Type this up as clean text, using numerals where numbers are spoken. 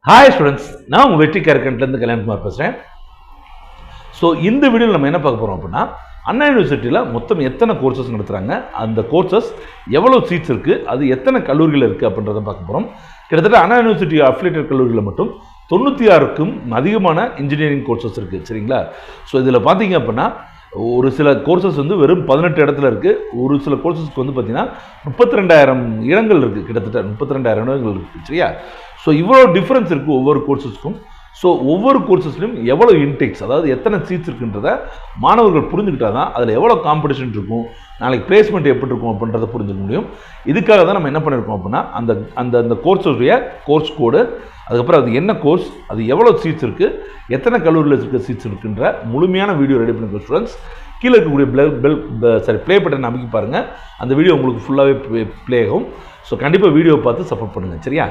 Hi students, நான் உங்கள் வெற்றி கற்கண்ட்லேருந்து கல்யாண்குமார் பேசுகிறேன். ஸோ இந்த வீடியோவில் நம்ம என்ன பார்க்க போகிறோம் அப்படின்னா, அண்ணா யூனிவர்சிட்டியில் மொத்தம் எத்தனை கோர்சஸ் நடத்துகிறாங்க, அந்த கோர்சஸ் எவ்வளோ சீட்ஸ் இருக்குது, அது எத்தனை கல்லூரிகள் இருக்குது அப்படின்றத பார்க்க போகிறோம். கிட்டத்தட்ட அண்ணா யூனிவர்சிட்டி அஃபிலியேட்டட் கல்லூரிகளில் மட்டும் 96க்கும் அதிகமான இன்ஜினியரிங் கோர்சஸ் இருக்குது. சரிங்களா? ஸோ இதில் பார்த்தீங்க அப்படின்னா ஒரு சில கோர்சஸ் வந்து வெறும் 18 இடத்துல இருக்குது. ஒரு சில கோர்சஸ்க்கு வந்து பார்த்தீங்கன்னா 32,000 இடங்கள் இருக்குது. கிட்டத்தட்ட 32,000 இடங்கள் இருக்குது. சரியா? ஸோ இவ்வளோ டிஃப்ரென்ஸ் இருக்குது ஒவ்வொரு கோர்சஸ்க்கும். ஸோ ஒவ்வொரு கோர்சஸ்லையும் எவ்வளோ இன்டேக்ஸ், அதாவது எத்தனை சீட்ஸ் இருக்குன்றத மாணவர்கள் புரிஞ்சுக்கிட்டா தான் அதில் எவ்வளோ காம்படிஷன் இருக்கும், நாளைக்கு பிளேஸ்மெண்ட் எப்படி இருக்கும் அப்படின்றத புரிஞ்சுக்க முடியும். இதுக்காக தான் நம்ம என்ன பண்ணியிருக்கோம் அப்படின்னா, அந்த அந்த அந்த கோர்ஸுடைய கோர்ஸ் கோடு, அதுக்கப்புறம் அது என்ன கோர்ஸ், அது எவ்வளோ சீட்ஸ் இருக்குது, எத்தனை கல்லூரியில் இருக்க சீட்ஸ் இருக்குன்ற முழுமையான வீடியோ ரெடி பண்ணிருக்கோம் ஸ்டூடெண்ட்ஸ். கீழே இருக்கக்கூடிய ப்ளே பட்டன் அமைக்க பாருங்கள். அந்த வீடியோ உங்களுக்கு ஃபுல்லாகவே ப்ளே ஆகும். ஸோ கண்டிப்பாக வீடியோ பார்த்து சப்போர்ட் பண்ணுங்கள். சரியா?